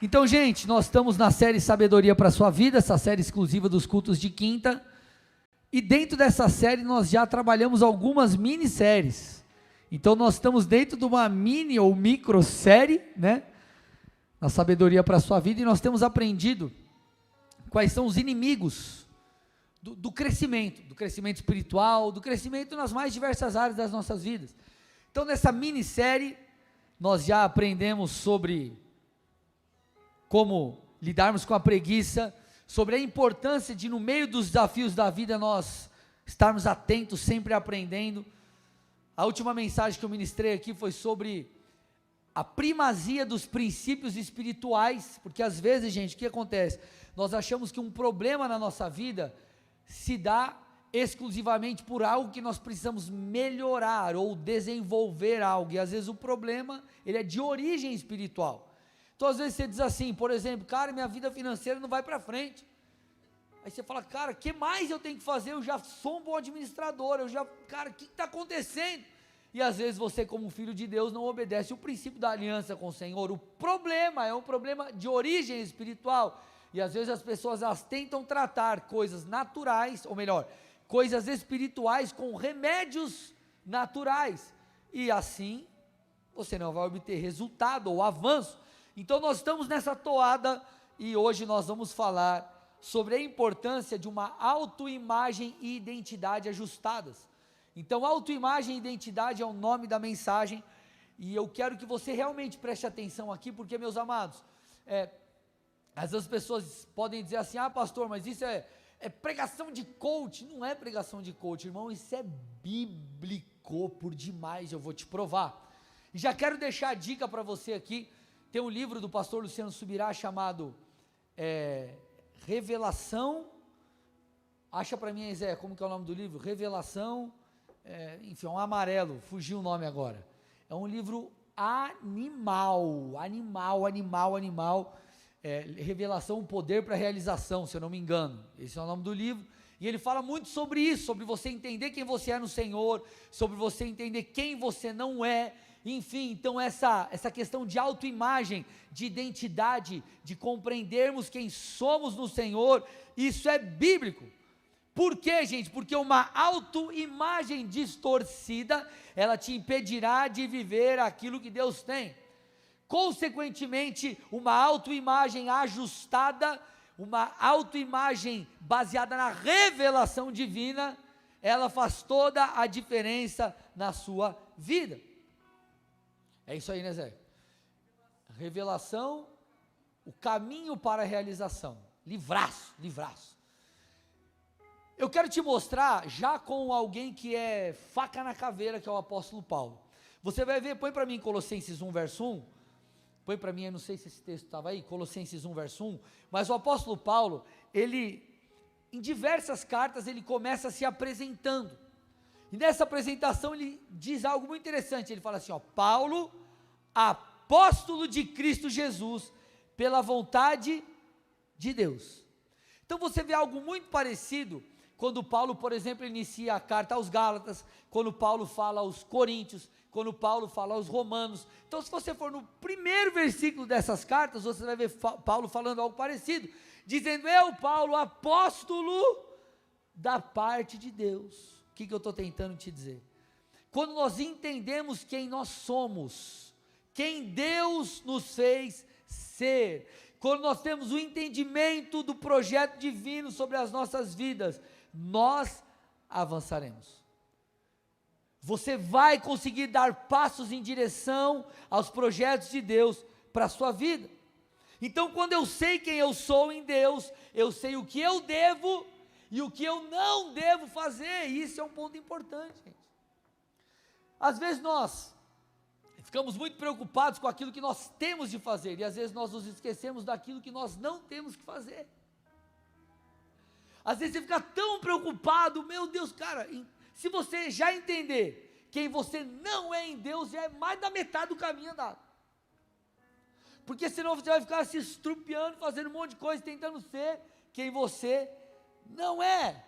Então, gente, nós estamos na série Sabedoria para a Sua Vida, essa série exclusiva dos cultos de quinta, e dentro dessa série nós já trabalhamos algumas minisséries. Então nós estamos dentro de uma mini ou micro série, né, na Sabedoria para a Sua Vida, e nós temos aprendido quais são os inimigos do crescimento espiritual, do crescimento nas mais diversas áreas das nossas vidas. Então nessa minissérie, nós já aprendemos sobre como lidarmos com a preguiça, sobre a importância de, no meio dos desafios da vida, nós estarmos atentos, sempre aprendendo. A última mensagem que eu ministrei aqui foi sobre a primazia dos princípios espirituais, porque às vezes, gente, o que acontece? Nós achamos que um problema na nossa vida se dá exclusivamente por algo que nós precisamos melhorar ou desenvolver algo, e às vezes o problema, ele é de origem espiritual. Então às vezes você diz assim, por exemplo, cara, minha vida financeira não vai para frente. Aí você fala, cara, o que mais eu tenho que fazer? Eu já sou um bom administrador, cara, o que está acontecendo? E às vezes você, como filho de Deus, não obedece o princípio da aliança com o Senhor. O problema é um problema de origem espiritual, e às vezes as pessoas elas tentam tratar coisas naturais, ou melhor, coisas espirituais com remédios naturais, e assim você não vai obter resultado ou avanço. Então nós estamos nessa toada, e hoje nós vamos falar sobre a importância de uma autoimagem e identidade ajustadas. Então autoimagem e identidade é o nome da mensagem, e eu quero que você realmente preste atenção aqui, porque, meus amados, às vezes as pessoas podem dizer assim, pastor, mas isso é pregação de coach. Não é pregação de coach, irmão, isso é bíblico por demais, eu vou te provar. E já quero deixar a dica para você aqui. Tem um livro do pastor Luciano Subirá chamado Revelação, acha para mim, Zé, como que é o nome do livro? Revelação, enfim, é um amarelo, fugiu o nome agora. É um livro animal, Revelação, o poder para a realização, se eu não me engano, esse é o nome do livro. E ele fala muito sobre isso, sobre você entender quem você é no Senhor, sobre você entender quem você não é. Enfim, então essa questão de autoimagem, de identidade, de compreendermos quem somos no Senhor, isso é bíblico. Por quê, gente? Porque uma autoimagem distorcida, ela te impedirá de viver aquilo que Deus tem. Consequentemente, uma autoimagem ajustada, uma autoimagem baseada na revelação divina, ela faz toda a diferença na sua vida. É isso aí, né, Zé? Revelação, o caminho para a realização. Livraço. Eu quero te mostrar, já com alguém que é faca na caveira, que é o apóstolo Paulo. Você vai ver, põe para mim Colossenses 1, verso 1. Põe para mim, eu não sei se esse texto estava aí, Colossenses 1, verso 1. Mas o apóstolo Paulo, ele, em diversas cartas, ele começa se apresentando. E nessa apresentação ele diz algo muito interessante, ele fala assim, Paulo, apóstolo de Cristo Jesus, pela vontade de Deus. Então você vê algo muito parecido, quando Paulo, por exemplo, inicia a carta aos Gálatas, quando Paulo fala aos Coríntios, quando Paulo fala aos Romanos. Então se você for no primeiro versículo dessas cartas, você vai ver Paulo falando algo parecido, dizendo, eu, Paulo, apóstolo da parte de Deus. O que eu estou tentando te dizer? Quando nós entendemos quem nós somos, quem Deus nos fez ser, quando nós temos o entendimento do projeto divino sobre as nossas vidas, nós avançaremos. Você vai conseguir dar passos em direção aos projetos de Deus para a sua vida. Então quando eu sei quem eu sou em Deus, eu sei o que eu devo e o que eu não devo fazer. Isso é um ponto importante, gente. Às vezes nós ficamos muito preocupados com aquilo que nós temos de fazer, e às vezes nós nos esquecemos daquilo que nós não temos que fazer. Às vezes você fica tão preocupado, meu Deus, cara, se você já entender quem você não é em Deus, já é mais da metade do caminho andado. Porque senão você vai ficar se estrupiando, fazendo um monte de coisa, tentando ser quem você não é.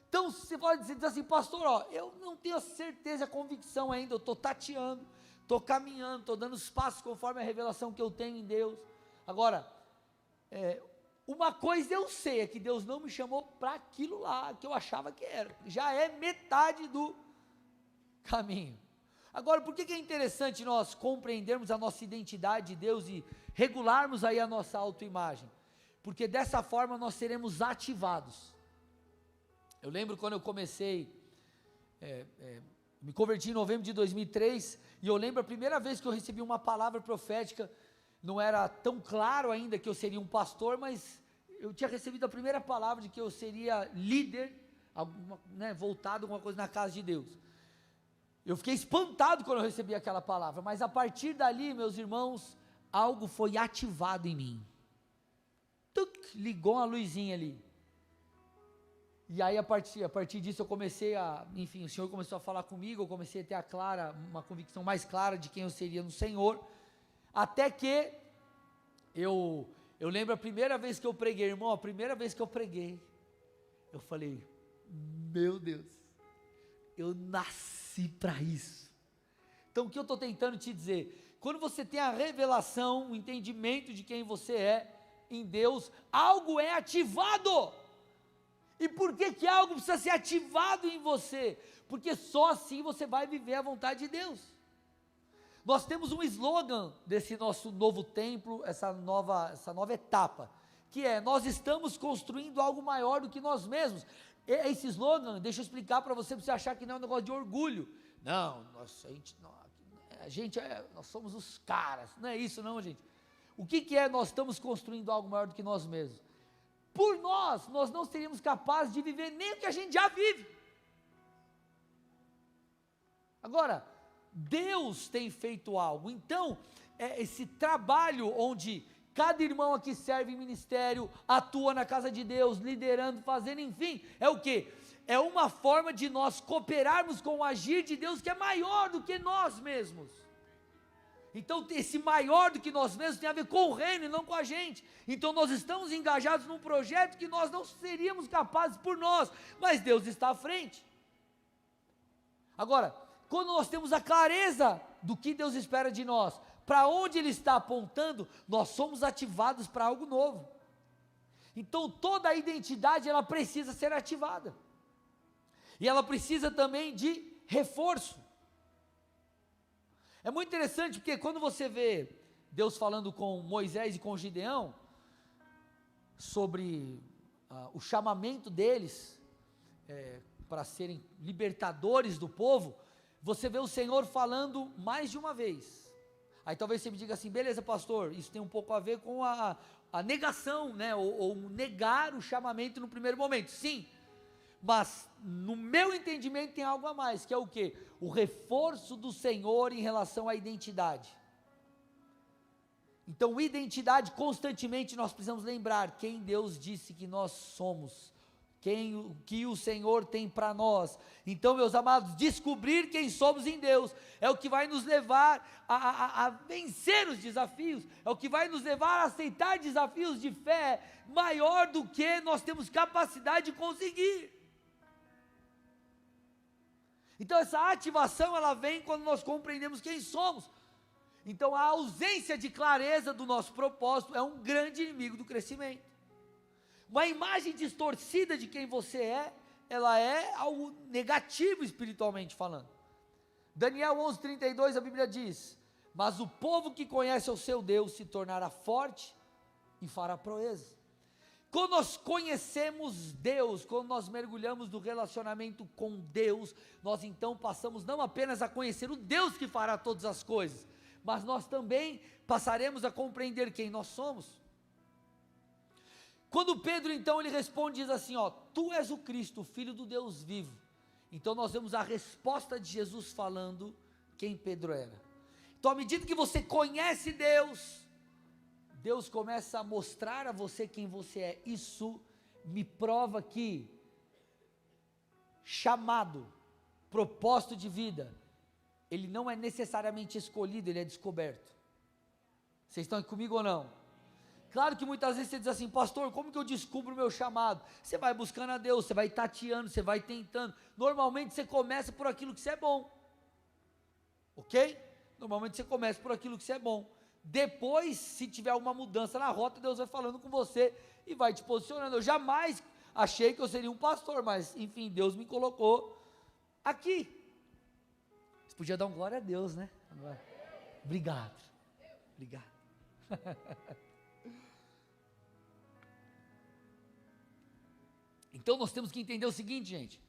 Então você pode dizer assim, pastor, eu não tenho a certeza, a convicção ainda, eu estou tateando, estou caminhando, estou dando os passos conforme a revelação que eu tenho em Deus. Agora, uma coisa eu sei, é que Deus não me chamou para aquilo lá, que eu achava que era, já é metade do caminho. Agora, por que é interessante nós compreendermos a nossa identidade de Deus e regularmos aí a nossa autoimagem? Porque dessa forma nós seremos ativados. Eu lembro quando eu comecei, me converti em novembro de 2003, e eu lembro a primeira vez que eu recebi uma palavra profética. Não era tão claro ainda que eu seria um pastor, mas eu tinha recebido a primeira palavra de que eu seria líder, voltado alguma coisa na casa de Deus. Eu fiquei espantado quando eu recebi aquela palavra, mas a partir dali, meus irmãos, algo foi ativado em mim. Ligou uma luzinha ali. E aí a partir disso eu comecei enfim, o Senhor começou a falar comigo, eu comecei a ter uma convicção mais clara de quem eu seria no Senhor. Até que eu lembro a primeira vez que eu preguei, irmão, a primeira vez que eu preguei, eu falei, meu Deus, eu nasci para isso. Então o que eu estou tentando te dizer, quando você tem a revelação, o entendimento de quem você é em Deus, algo é ativado. E por que algo precisa ser ativado em você? Porque só assim você vai viver a vontade de Deus. Nós temos um slogan desse nosso novo templo, essa nova etapa, que é: nós estamos construindo algo maior do que nós mesmos. Esse slogan, deixa eu explicar para você achar que não é um negócio de orgulho. Não, nós somos os caras, não é isso não, gente. O que é nós estamos construindo algo maior do que nós mesmos? Por nós não seríamos capazes de viver nem o que a gente já vive. Agora, Deus tem feito algo. Então, esse trabalho onde cada irmão aqui serve em ministério, atua na casa de Deus, liderando, fazendo, enfim, é o quê? É uma forma de nós cooperarmos com o agir de Deus que é maior do que nós mesmos. Então, esse maior do que nós mesmos tem a ver com o reino e não com a gente. Então, nós estamos engajados num projeto que nós não seríamos capazes por nós, mas Deus está à frente. Agora, quando nós temos a clareza do que Deus espera de nós, para onde Ele está apontando, nós somos ativados para algo novo. Então toda a identidade ela precisa ser ativada. E ela precisa também de reforço. É muito interessante porque quando você vê Deus falando com Moisés e com Gideão, sobre o chamamento deles, para serem libertadores do povo, você vê o Senhor falando mais de uma vez. Aí talvez você me diga assim, beleza pastor, isso tem um pouco a ver com a negação, né, ou negar o chamamento no primeiro momento, sim, mas no meu entendimento tem algo a mais, que é o quê? O reforço do Senhor em relação à identidade. Então identidade, constantemente nós precisamos lembrar quem Deus disse que nós somos, o que o Senhor tem para nós. Então, meus amados, descobrir quem somos em Deus é o que vai nos levar a vencer os desafios, é o que vai nos levar a aceitar desafios de fé maior do que nós temos capacidade de conseguir. Então essa ativação ela vem quando nós compreendemos quem somos. Então a ausência de clareza do nosso propósito é um grande inimigo do crescimento. Uma imagem distorcida de quem você é, ela é algo negativo espiritualmente falando. Daniel 11:32 a Bíblia diz, mas o povo que conhece o seu Deus se tornará forte e fará proeza. Quando nós conhecemos Deus, quando nós mergulhamos no relacionamento com Deus, nós então passamos não apenas a conhecer o Deus que fará todas as coisas, mas nós também passaremos a compreender quem nós somos. Quando Pedro então ele responde, diz assim, tu és o Cristo, o Filho do Deus vivo. Então nós vemos a resposta de Jesus falando quem Pedro era. Então à medida que você conhece Deus, Deus começa a mostrar a você quem você é. Isso me prova que chamado, propósito de vida, ele não é necessariamente escolhido, ele é descoberto. Vocês estão aqui comigo ou não? Claro que muitas vezes você diz assim, pastor, como que eu descubro o meu chamado? Você vai buscando a Deus, você vai tateando, você vai tentando. Normalmente você começa por aquilo que você é bom. Ok? Normalmente você começa por aquilo que você é bom. Depois, se tiver uma mudança na rota, Deus vai falando com você e vai te posicionando. Eu jamais achei que eu seria um pastor, mas enfim, Deus me colocou aqui. Você podia dar um glória a Deus, né? Obrigado. Então nós temos que entender o seguinte, gente.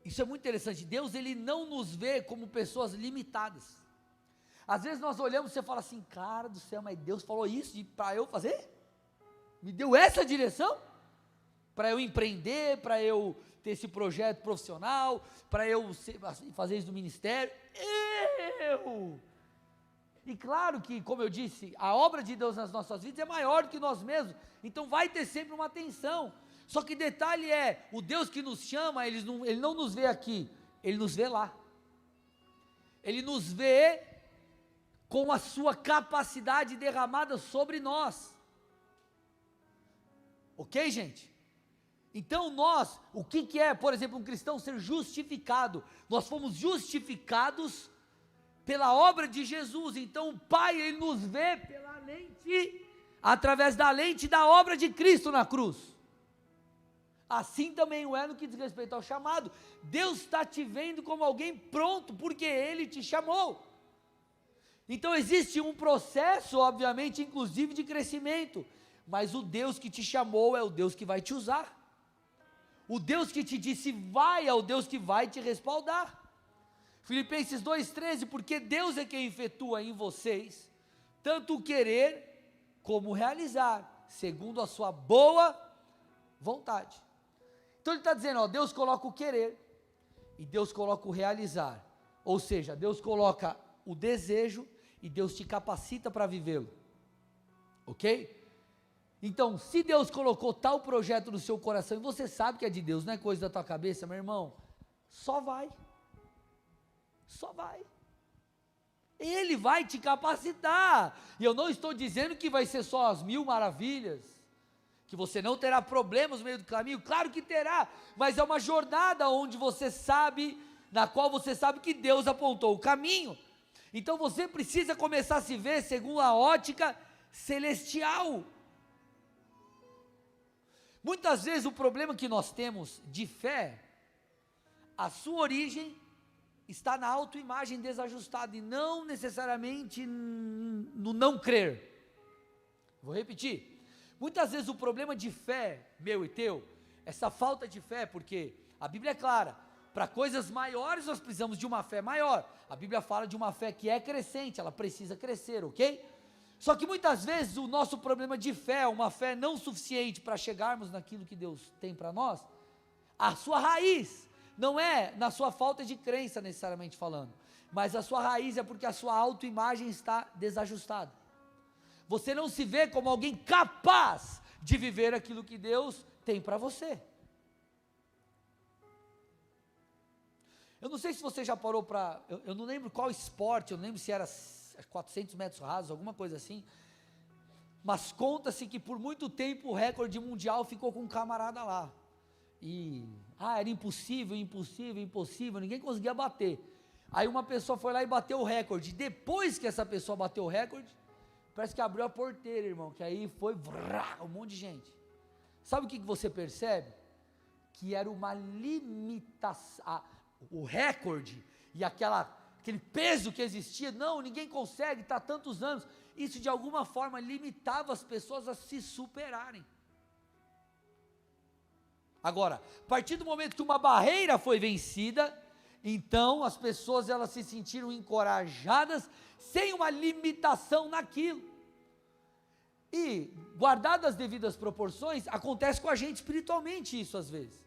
Isso é muito interessante. Deus, ele não nos vê como pessoas limitadas. Às vezes nós olhamos e você fala assim, cara do céu, mas Deus falou isso para eu fazer? Me deu essa direção? Para eu empreender, para eu ter esse projeto profissional, para eu fazer isso no ministério? E claro que, como eu disse, a obra de Deus nas nossas vidas é maior do que nós mesmos, então vai ter sempre uma tensão. Só que detalhe é, o Deus que nos chama, ele não nos vê aqui, ele nos vê lá. Ele nos vê com a sua capacidade derramada sobre nós. Ok, gente? Então nós, o que é, por exemplo, um cristão ser justificado? Nós fomos justificados pela obra de Jesus. Então o Pai, ele nos vê pela lente, através da lente da obra de Cristo na cruz. Assim também é no que diz respeito ao chamado. Deus está te vendo como alguém pronto, porque Ele te chamou. Então existe um processo, obviamente, inclusive de crescimento, mas o Deus que te chamou é o Deus que vai te usar. O Deus que te disse vai é o Deus que vai te respaldar. Filipenses 2,13, porque Deus é quem efetua em vocês, tanto o querer como o realizar, segundo a sua boa vontade. Então ele está dizendo, Deus coloca o querer, e Deus coloca o realizar, ou seja, Deus coloca o desejo, e Deus te capacita para vivê-lo, ok? Então, se Deus colocou tal projeto no seu coração, e você sabe que é de Deus, não é coisa da tua cabeça, meu irmão, só vai, Ele vai te capacitar, e eu não estou dizendo que vai ser só as 1000 maravilhas, que você não terá problemas no meio do caminho, claro que terá, mas é uma jornada onde você sabe, na qual você sabe que Deus apontou o caminho, então você precisa começar a se ver segundo a ótica celestial. Muitas vezes o problema que nós temos de fé, a sua origem está na autoimagem desajustada e não necessariamente no não crer. Vou repetir. Muitas vezes o problema de fé, meu e teu, essa falta de fé, porque a Bíblia é clara, para coisas maiores nós precisamos de uma fé maior. A Bíblia fala de uma fé que é crescente, ela precisa crescer, ok? Só que muitas vezes o nosso problema de fé, uma fé não suficiente para chegarmos naquilo que Deus tem para nós, a sua raiz não é na sua falta de crença necessariamente falando, mas a sua raiz é porque a sua autoimagem está desajustada. Você não se vê como alguém capaz de viver aquilo que Deus tem para você. Eu não sei se você já parou para, eu não lembro qual esporte, eu não lembro se era 400 metros rasos, alguma coisa assim, mas conta-se que por muito tempo o recorde mundial ficou com um camarada lá, e, era impossível, ninguém conseguia bater, aí uma pessoa foi lá e bateu o recorde, depois que essa pessoa bateu o recorde, parece que abriu a porteira, irmão, que aí foi um monte de gente. Sabe o que você percebe? Que era uma limitação, o recorde e aquele peso que existia, não, ninguém consegue, está há tantos anos, isso de alguma forma limitava as pessoas a se superarem. Agora, a partir do momento que uma barreira foi vencida, então as pessoas elas se sentiram encorajadas, sem uma limitação naquilo. E, guardadas as devidas proporções, acontece com a gente espiritualmente isso às vezes.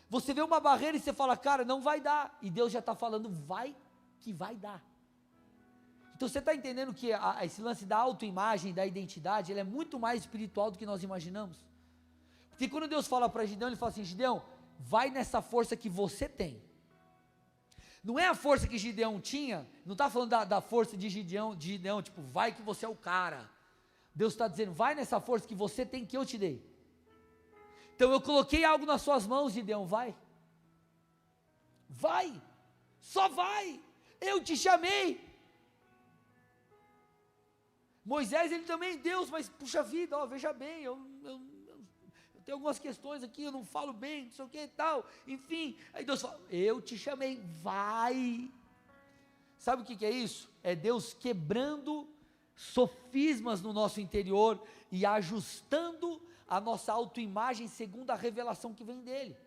Você vê uma barreira e você fala, cara, não vai dar, e Deus já está falando, vai dar. Então você está entendendo que esse lance da autoimagem, da identidade, ele é muito mais espiritual do que nós imaginamos. Porque quando Deus fala para Gideão, ele fala assim, Gideão, vai nessa força que você tem. Não é a força que Gideão tinha, não está falando da força de Gideão, tipo, vai que você é o cara. Deus está dizendo, vai nessa força que você tem, que eu te dei. Então eu coloquei algo nas suas mãos, Gideão, vai, só vai, eu te chamei. Moisés, ele também é Deus, mas puxa vida, ó, veja bem, eu tenho algumas questões aqui, eu não falo bem, não sei o que e tal, enfim, aí Deus fala, eu te chamei, vai. Sabe o que é isso? É Deus quebrando sofismas no nosso interior e ajustando a nossa autoimagem segundo a revelação que vem dele.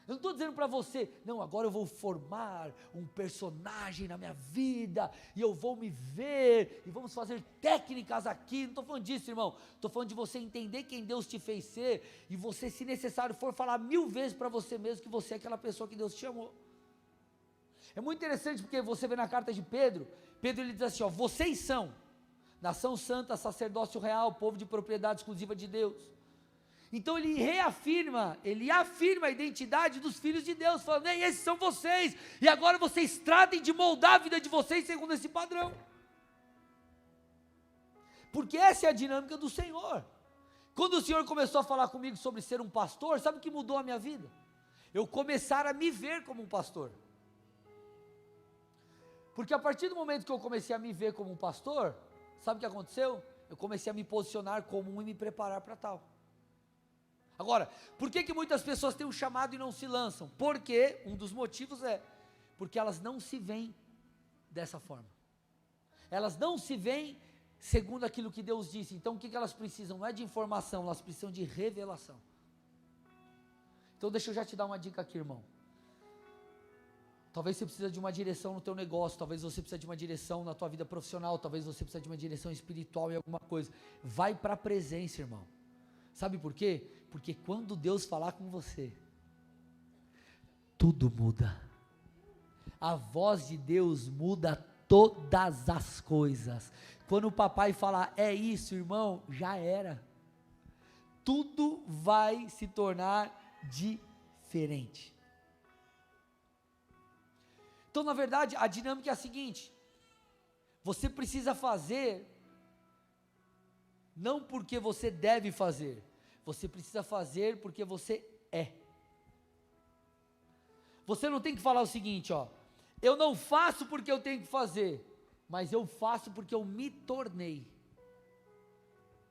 Eu não estou dizendo para você, não, agora eu vou formar um personagem na minha vida, e eu vou me ver, e vamos fazer técnicas aqui, não estou falando disso, irmão, estou falando de você entender quem Deus te fez ser, e você, se necessário for, falar 1000 vezes para você mesmo, que você é aquela pessoa que Deus te chamou. É muito interessante, porque você vê na carta de Pedro, ele diz assim, ó, vocês são, nação santa, sacerdócio real, povo de propriedade exclusiva de Deus. Então ele afirma a identidade dos filhos de Deus, falando, ei, esses são vocês, e agora vocês tratem de moldar a vida de vocês segundo esse padrão, porque essa é a dinâmica do Senhor. Quando o Senhor começou a falar comigo sobre ser um pastor, sabe o que mudou a minha vida? Eu começar a me ver como um pastor, porque a partir do momento que eu comecei a me ver como um pastor, sabe o que aconteceu? Eu comecei a me posicionar como um e me preparar para tal. Agora, por que muitas pessoas têm um chamado e não se lançam? Porque, um dos motivos é, porque elas não se veem dessa forma, elas não se veem segundo aquilo que Deus disse. Então o que elas precisam? Não é de informação, elas precisam de revelação. Então deixa eu já te dar uma dica aqui, irmão. Talvez você precise de uma direção no teu negócio, talvez você precise de uma direção na tua vida profissional, talvez você precise de uma direção espiritual em alguma coisa. Vai para a presença, irmão. Sabe por quê? Porque quando Deus falar com você, tudo muda. A voz de Deus muda todas as coisas. Quando o papai falar, é isso, irmão, já era. Tudo vai se tornar diferente. Então, na verdade, a dinâmica é a seguinte: você precisa fazer, não porque você deve fazer, você precisa fazer porque você é. Você não tem que falar o seguinte, ó, eu não faço porque eu tenho que fazer, mas eu faço porque eu me tornei.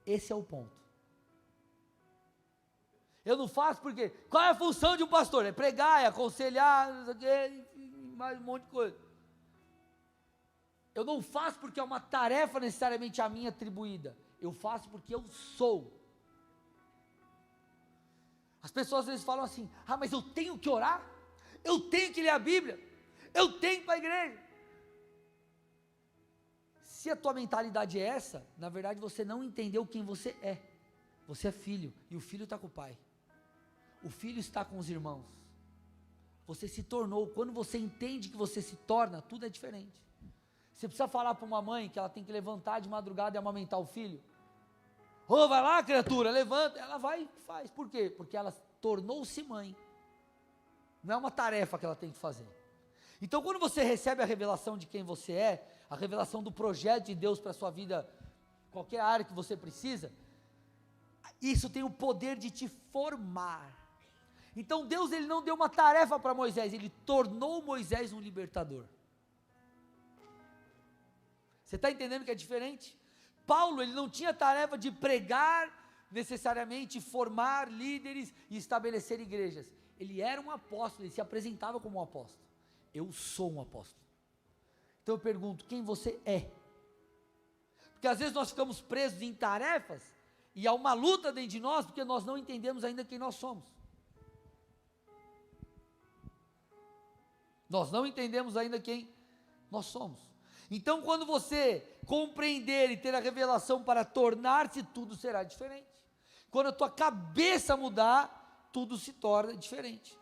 Esse é o ponto. Eu não faço porque, qual é a função de um pastor? É pregar, é aconselhar, não sei o quê, mais um monte de coisa. Eu não faço porque é uma tarefa necessariamente a mim atribuída, eu faço porque eu sou. As pessoas às vezes falam assim, mas eu tenho que orar, eu tenho que ler a Bíblia, eu tenho que ir para a igreja. Se a tua mentalidade é essa, na verdade você não entendeu quem você é. Você é filho, e o filho está com o pai, o filho está com os irmãos. Você se tornou, quando você entende que você se torna, tudo é diferente. Você precisa falar para uma mãe que ela tem que levantar de madrugada e amamentar o filho. Vai lá, criatura, levanta. Ela vai e faz. Por quê? Porque ela tornou-se mãe. Não é uma tarefa que ela tem que fazer. Então, quando você recebe a revelação de quem você é, a revelação do projeto de Deus para a sua vida, qualquer área que você precisa, isso tem o poder de te formar. Então Deus, ele não deu uma tarefa para Moisés, ele tornou Moisés um libertador. Você está entendendo que é diferente? Paulo, ele não tinha tarefa de pregar necessariamente, formar líderes e estabelecer igrejas. Ele era um apóstolo, ele se apresentava como um apóstolo. Eu sou um apóstolo. Então eu pergunto, quem você é? Porque às vezes nós ficamos presos em tarefas, e há uma luta dentro de nós, porque nós não entendemos ainda quem nós somos. Nós não entendemos ainda quem nós somos. Então, quando você compreender e ter a revelação para tornar-se, tudo será diferente. Quando a tua cabeça mudar, tudo se torna diferente.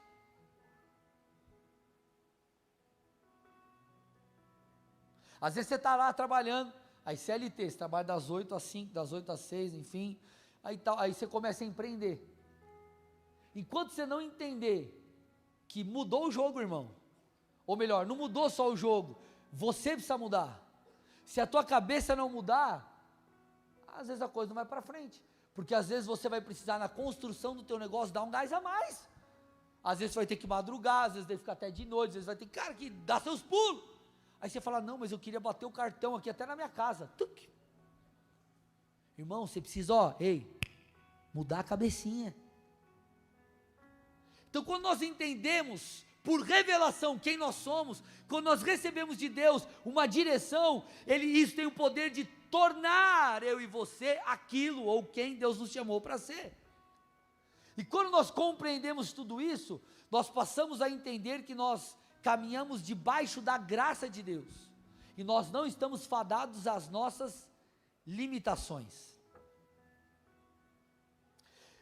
Às vezes você está lá trabalhando, aí CLT, você trabalha das 8 às 5, das 8 às 6, enfim, aí você começa a empreender. Enquanto você não entender que mudou o jogo, irmão, ou melhor, não mudou só o jogo, você precisa mudar. Se a tua cabeça não mudar, às vezes a coisa não vai para frente, porque às vezes você vai precisar na construção do teu negócio dar um gás a mais. Às vezes você vai ter que madrugar, às vezes vai ficar até de noite, às vezes vai ter que dar seus pulos. Aí você fala, não, mas eu queria bater o cartão aqui até na minha casa. Tuc. Irmão, você precisa, mudar a cabecinha. Então quando nós entendemos, por revelação, quem nós somos, quando nós recebemos de Deus uma direção, isso tem o poder de tornar eu e você aquilo, ou quem Deus nos chamou para ser. E quando nós compreendemos tudo isso, nós passamos a entender que nós caminhamos debaixo da graça de Deus, e nós não estamos fadados às nossas limitações.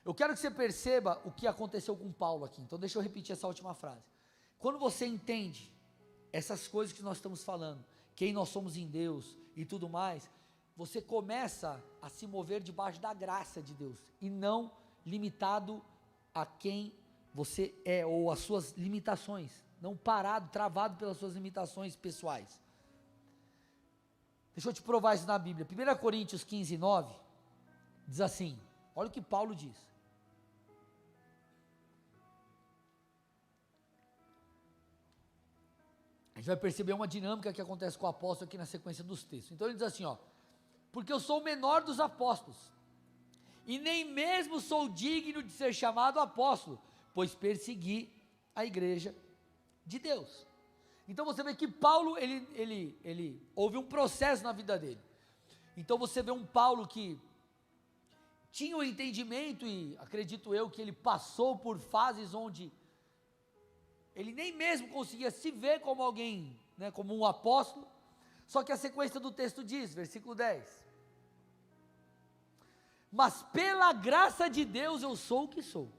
Eu quero que você perceba o que aconteceu com Paulo aqui, então deixa eu repetir essa última frase. Quando você entende essas coisas que nós estamos falando, quem nós somos em Deus e tudo mais, você começa a se mover debaixo da graça de Deus, e não limitado a quem você é, ou as suas limitações, não parado, travado pelas suas limitações pessoais. Deixa eu te provar isso na Bíblia. 1 Coríntios 15, 9, diz assim, olha o que Paulo diz. A gente vai perceber uma dinâmica que acontece com o apóstolo aqui na sequência dos textos. Então ele diz assim, porque eu sou o menor dos apóstolos, e nem mesmo sou digno de ser chamado apóstolo, pois persegui a igreja de Deus. Então você vê que Paulo, houve um processo na vida dele. Então você vê um Paulo que tinha o entendimento, e acredito eu que ele passou por fases onde ele nem mesmo conseguia se ver como alguém, como um apóstolo. Só que a sequência do texto diz, versículo 10, mas pela graça de Deus eu sou o que sou.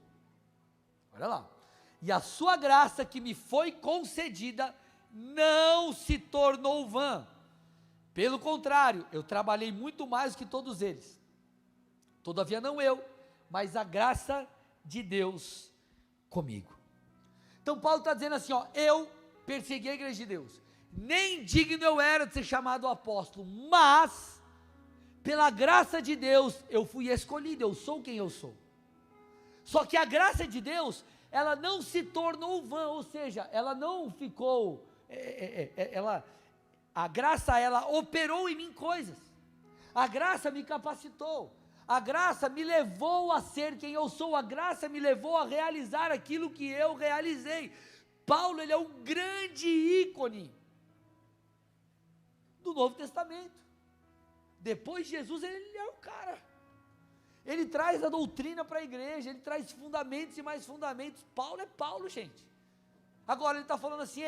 Olha lá. E a sua graça que me foi concedida não se tornou vã. Pelo contrário, eu trabalhei muito mais que todos eles. Todavia não eu, mas a graça de Deus comigo. Então Paulo está dizendo assim, eu persegui a igreja de Deus. Nem digno eu era de ser chamado apóstolo, mas pela graça de Deus, eu fui escolhido, eu sou quem eu sou. Só que a graça de Deus, ela não se tornou vã, ou seja, ela não ficou, a graça, ela operou em mim coisas, a graça me capacitou, a graça me levou a ser quem eu sou, a graça me levou a realizar aquilo que eu realizei. Paulo, ele é um grande ícone do Novo Testamento. Depois de Jesus, ele é o cara. Ele traz a doutrina para a igreja, ele traz fundamentos e mais fundamentos. Paulo é Paulo, gente. Agora ele está falando assim,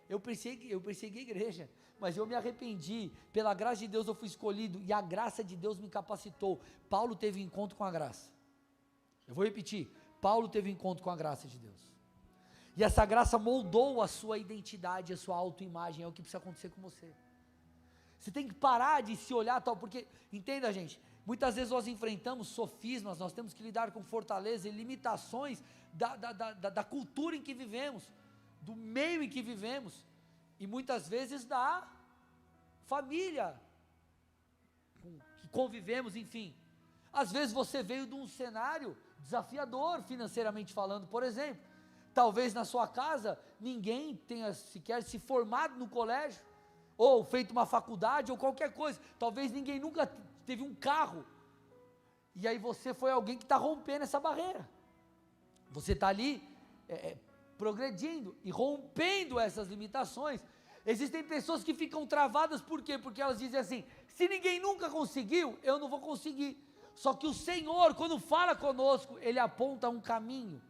eu persegui a igreja, mas eu me arrependi, pela graça de Deus eu fui escolhido, e a graça de Deus me capacitou. Paulo teve encontro com a graça. Eu vou repetir, Paulo teve encontro com a graça de Deus. E essa graça moldou a sua identidade, a sua autoimagem, é o que precisa acontecer com você. Você tem que parar de se olhar tal, porque, entenda gente, muitas vezes nós enfrentamos sofismas, nós temos que lidar com fortaleza e limitações da cultura em que vivemos, do meio em que vivemos, e muitas vezes da família que convivemos, enfim. Às vezes você veio de um cenário desafiador financeiramente falando, por exemplo, talvez na sua casa ninguém tenha sequer se formado no colégio, ou feito uma faculdade, ou qualquer coisa, talvez ninguém nunca teve um carro, e aí você foi alguém que está rompendo essa barreira, você está ali progredindo, e rompendo essas limitações. Existem pessoas que ficam travadas, por quê? Porque elas dizem assim, se ninguém nunca conseguiu, eu não vou conseguir. Só que o Senhor, quando fala conosco, Ele aponta um caminho,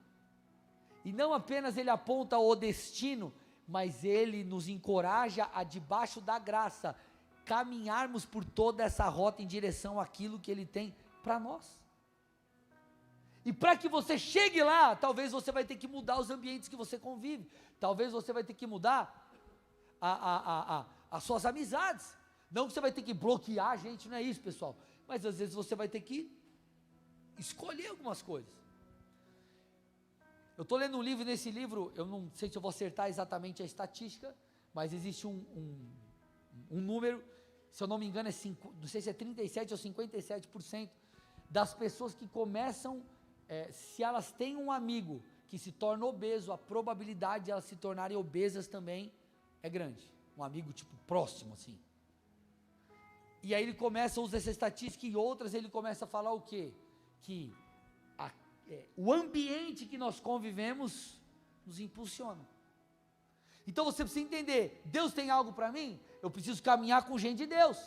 e não apenas Ele aponta o destino, mas Ele nos encoraja a, debaixo da graça, caminharmos por toda essa rota em direção àquilo que Ele tem para nós. E para que você chegue lá, talvez você vai ter que mudar os ambientes que você convive, talvez você vai ter que mudar as suas amizades, não que você vai ter que bloquear a gente, não é isso pessoal, mas às vezes você vai ter que escolher algumas coisas. Eu estou lendo um livro, nesse livro, eu não sei se eu vou acertar exatamente a estatística, mas existe um número, se eu não me engano não sei se é 37% ou 57% das pessoas que começam, se elas têm um amigo que se torna obeso, a probabilidade de elas se tornarem obesas também é grande. um amigo tipo próximo assim. E aí ele começa a usar essa estatística, e outras ele começa a falar o quê? Que o ambiente que nós convivemos nos impulsiona. Então você precisa entender, Deus tem algo para mim, eu preciso caminhar com gente de Deus,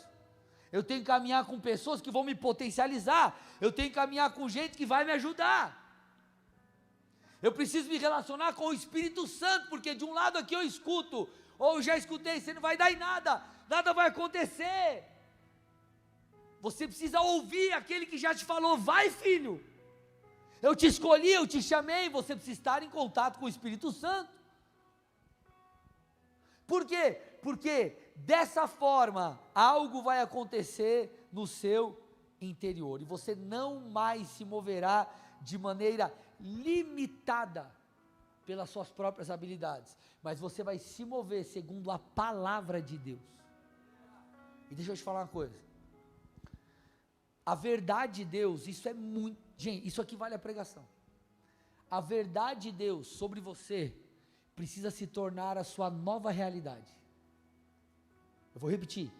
eu tenho que caminhar com pessoas que vão me potencializar, eu tenho que caminhar com gente que vai me ajudar, eu preciso me relacionar com o Espírito Santo, porque de um lado aqui eu escuto, ou eu já escutei, você não vai dar em nada, nada vai acontecer. Você precisa ouvir aquele que já te falou, vai filho, eu te escolhi, eu te chamei, você precisa estar em contato com o Espírito Santo. Por quê? Porque dessa forma, algo vai acontecer no seu interior, e você não mais se moverá de maneira limitada pelas suas próprias habilidades, mas você vai se mover segundo a palavra de Deus. E deixa eu te falar uma coisa, a verdade de Deus, isso é muito, gente, isso aqui vale a pregação, a verdade de Deus sobre você, precisa se tornar a sua nova realidade. Eu vou repetir,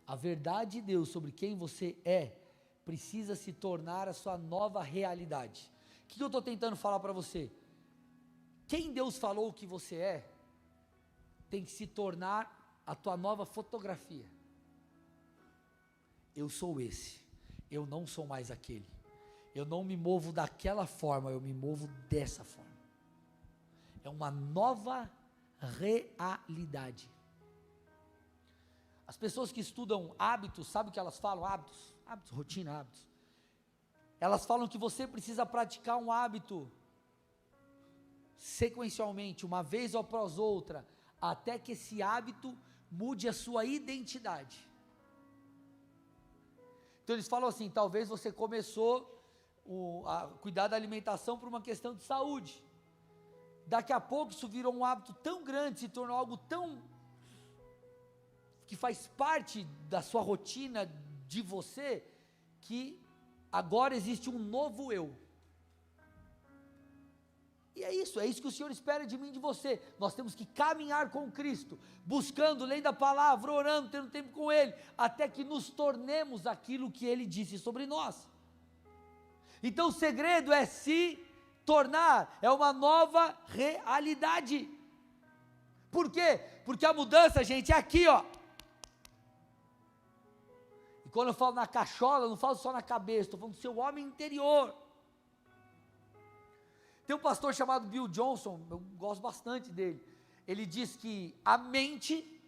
a verdade de Deus sobre quem você é, precisa se tornar a sua nova realidade. O que eu estou tentando falar para você? Quem Deus falou que você é, tem que se tornar a tua nova fotografia. Eu sou esse, eu não sou mais aquele, eu não me movo daquela forma, eu me movo dessa forma. É uma nova realidade. As pessoas que estudam hábitos, sabe o que elas falam? Hábitos, rotina, hábitos. Elas falam que você precisa praticar um hábito sequencialmente, uma vez ou após outra, até que esse hábito mude a sua identidade. Então eles falam assim, talvez você começou a cuidar da alimentação por uma questão de saúde. Daqui a pouco isso virou um hábito tão grande, se tornou algo tão, que faz parte da sua rotina, de você, que agora existe um novo eu. E é isso que o Senhor espera de mim e de você. Nós temos que caminhar com Cristo, buscando, lendo a palavra, orando, tendo tempo com Ele, até que nos tornemos aquilo que Ele disse sobre nós. Então o segredo é se tornar, é uma nova realidade. Por quê? Porque a mudança, gente, é aqui, ó. E quando eu falo na cachola, eu não falo só na cabeça, estou falando do seu homem interior. Tem um pastor chamado Bill Johnson, eu gosto bastante dele. Ele diz que a mente,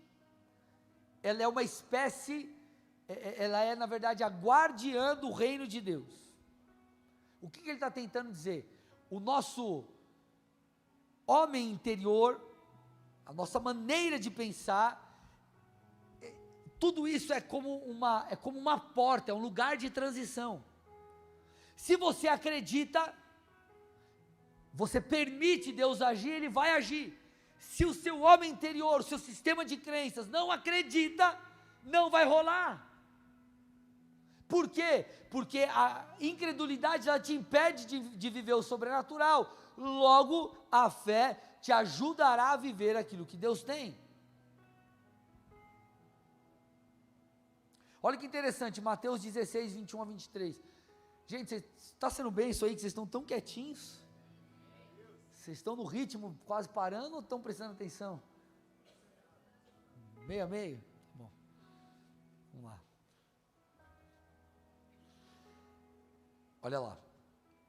ela é uma espécie, ela é na verdade a guardiã do reino de Deus. O que ele está tentando dizer? O nosso homem interior, a nossa maneira de pensar, tudo isso é como uma porta, é um lugar de transição. Se você acredita, você permite Deus agir, Ele vai agir. Se o seu homem interior, o seu sistema de crenças não acredita, não vai rolar. Por quê? Porque a incredulidade, ela te impede de viver o sobrenatural. Logo, a fé te ajudará a viver aquilo que Deus tem. Olha que interessante, Mateus 16, 21 a 23. Gente, está sendo bem isso aí, que vocês estão tão quietinhos? Vocês estão no ritmo, quase parando, ou estão prestando atenção? Meio a meio? Bom, vamos lá. Olha lá,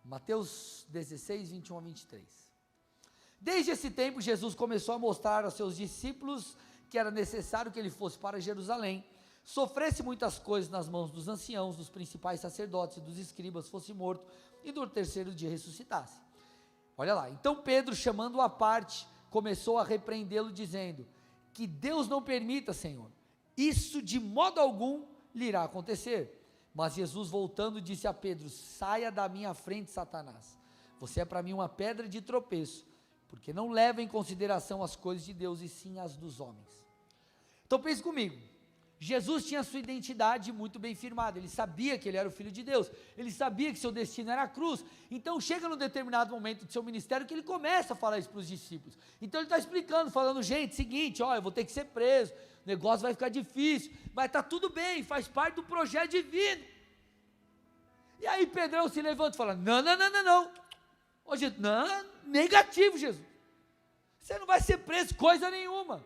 Mateus 16, 21 a 23. Desde esse tempo, Jesus começou a mostrar aos seus discípulos que era necessário que ele fosse para Jerusalém, sofresse muitas coisas nas mãos dos anciãos, dos principais sacerdotes e dos escribas, fosse morto e no terceiro dia ressuscitasse. Olha lá, então Pedro, chamando-o à parte, começou a repreendê-lo, dizendo: que Deus não permita, Senhor, isso de modo algum lhe irá acontecer. Mas Jesus, voltando, disse a Pedro: saia da minha frente, Satanás, você é para mim uma pedra de tropeço, porque não leva em consideração as coisas de Deus, e sim as dos homens. Então pense comigo, Jesus tinha sua identidade muito bem firmada, ele sabia que ele era o Filho de Deus, ele sabia que seu destino era a cruz. Então chega num determinado momento do seu ministério que ele começa a falar isso para os discípulos. Então ele está explicando, falando: gente, seguinte, ó, eu vou ter que ser preso, o negócio vai ficar difícil, mas está tudo bem, faz parte do projeto divino. E aí Pedrão se levanta e fala: não, ô, Jesus, não, negativo, Jesus, você não vai ser preso coisa nenhuma.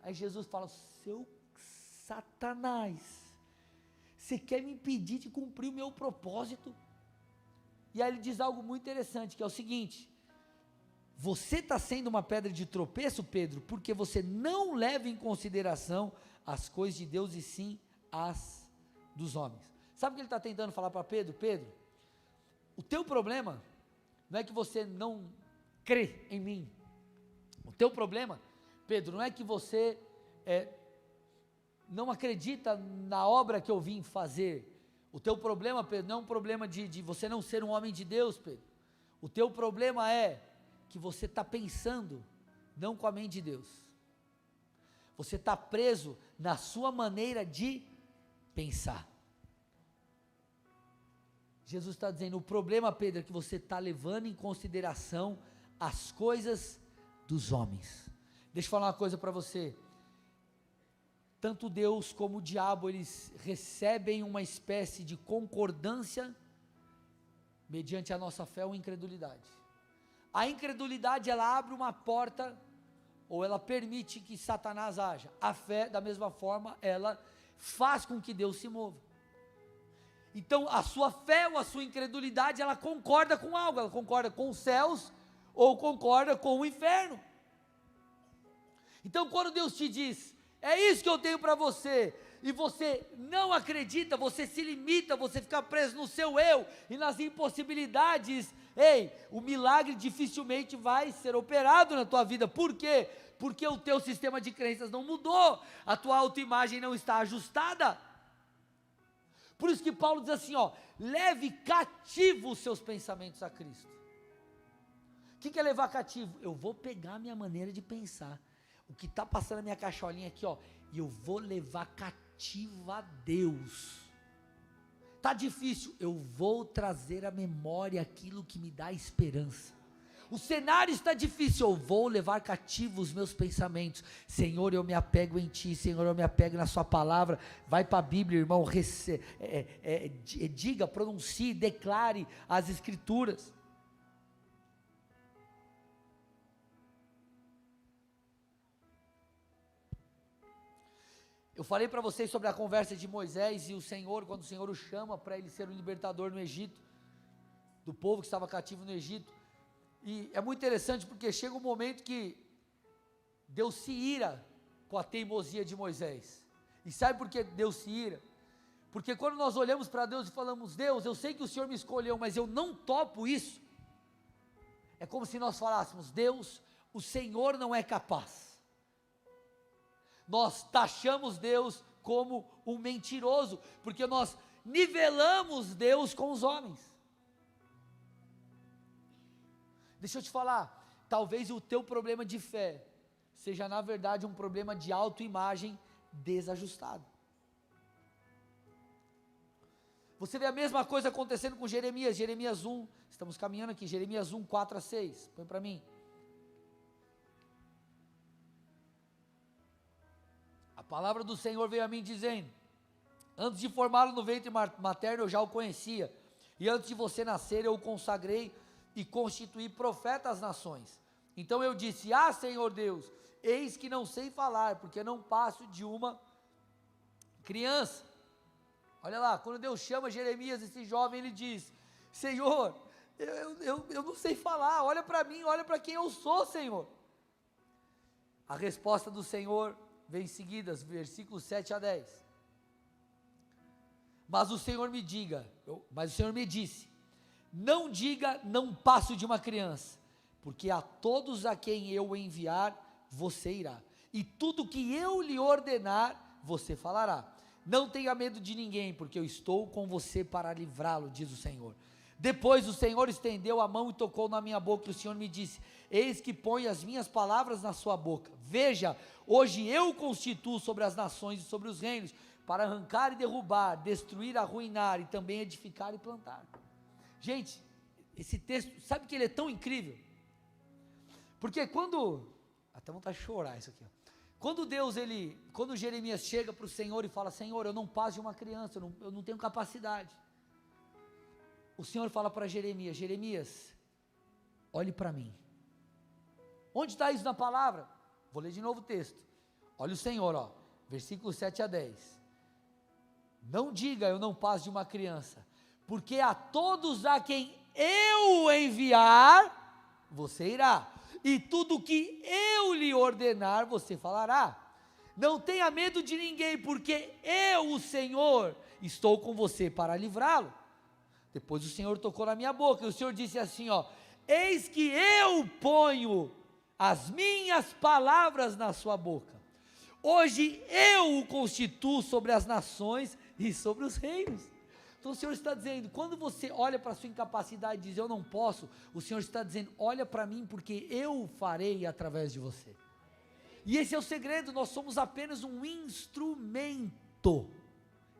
Aí Jesus fala: seu Satanás, você quer me impedir de cumprir o meu propósito? E aí ele diz algo muito interessante, que é o seguinte: você está sendo uma pedra de tropeço, Pedro, porque você não leva em consideração as coisas de Deus e sim as dos homens. Sabe o que ele está tentando falar para Pedro? Pedro, o teu problema não é que você não crê em mim. O teu problema, Pedro, não é que você não acredita na obra que eu vim fazer. O teu problema, Pedro, não é um problema de você não ser um homem de Deus, Pedro. O teu problema é que você está pensando não com a mente de Deus. Você está preso na sua maneira de pensar. Jesus está dizendo: o problema, Pedro, é que você está levando em consideração as coisas dos homens. Deixa eu falar uma coisa para você. Tanto Deus como o diabo, eles recebem uma espécie de concordância mediante a nossa fé ou incredulidade. A incredulidade, ela abre uma porta, ou ela permite que Satanás haja. A fé, da mesma forma, ela faz com que Deus se mova. Então, a sua fé ou a sua incredulidade, ela concorda com algo, ela concorda com os céus, ou concorda com o inferno. Então, quando Deus te diz: é isso que eu tenho para você, e você não acredita, você se limita, você fica preso no seu eu e nas impossibilidades, o milagre dificilmente vai ser operado na tua vida. Por quê? Porque o teu sistema de crenças não mudou, a tua autoimagem não está ajustada. Por isso que Paulo diz assim, leve cativo os seus pensamentos a Cristo. O que é levar cativo? Eu vou pegar a minha maneira de pensar, o que está passando na minha cacholinha aqui, e eu vou levar cativo a Deus. Está difícil, eu vou trazer à memória aquilo que me dá esperança. O cenário está difícil, eu vou levar cativo os meus pensamentos. Senhor, eu me apego em Ti, Senhor, eu me apego na Sua palavra. Vai para a Bíblia, irmão, diga, pronuncie, declare as Escrituras. Eu falei para vocês sobre a conversa de Moisés e o Senhor, quando o Senhor o chama para ele ser o libertador no Egito, do povo que estava cativo no Egito. E é muito interessante porque chega um momento que Deus se ira com a teimosia de Moisés. E sabe por que Deus se ira? Porque quando nós olhamos para Deus e falamos: Deus, eu sei que o Senhor me escolheu, mas eu não topo isso. É como se nós falássemos: Deus, o Senhor não é capaz. Nós taxamos Deus como um mentiroso, porque nós nivelamos Deus com os homens. Deixa eu te falar, talvez o teu problema de fé seja na verdade um problema de autoimagem desajustado. Você vê a mesma coisa acontecendo com Jeremias 1, estamos caminhando aqui, Jeremias 1, 4 a 6, põe para mim. A palavra do Senhor veio a mim dizendo: antes de formá-lo no ventre materno eu já o conhecia, e antes de você nascer eu o consagrei e constituí profeta às nações. Então eu disse: Senhor Deus, eis que não sei falar, porque não passo de uma criança. Olha lá, quando Deus chama Jeremias, esse jovem, ele diz: Senhor, eu não sei falar, olha para mim, olha para quem eu sou, Senhor. A resposta do Senhor vem em seguida, versículos 7 a 10. Mas o Senhor me disse: não diga, não passo de uma criança, porque a todos a quem eu enviar, você irá, e tudo que eu lhe ordenar, você falará. Não tenha medo de ninguém, porque eu estou com você para livrá-lo, diz o Senhor. Depois o Senhor estendeu a mão e tocou na minha boca, e o Senhor me disse: eis que põe as minhas palavras na sua boca. Veja, hoje eu constituo sobre as nações e sobre os reinos, para arrancar e derrubar, destruir, arruinar e também edificar e plantar. Gente, esse texto, sabe que ele é tão incrível? Porque até vontade de chorar isso aqui, ó. Quando Jeremias chega para o Senhor e fala: Senhor, eu não passo de uma criança, eu não tenho capacidade. O Senhor fala para Jeremias: Jeremias, olhe para mim. Onde está isso na palavra? Vou ler de novo o texto. Olha o Senhor, ó, versículos 7 a 10. Não diga, eu não passo de uma criança, porque a todos a quem eu enviar, você irá, e tudo que eu lhe ordenar, você falará. Não tenha medo de ninguém, porque eu, o Senhor, estou com você para livrá-lo. Depois o Senhor tocou na minha boca, e o Senhor disse assim, ó: eis que eu ponho as minhas palavras na sua boca. Hoje eu o constituo sobre as nações e sobre os reinos. Então o Senhor está dizendo, quando você olha para a sua incapacidade e diz, eu não posso, o Senhor está dizendo, olha para mim, porque eu farei através de você. E esse é o segredo, nós somos apenas um instrumento.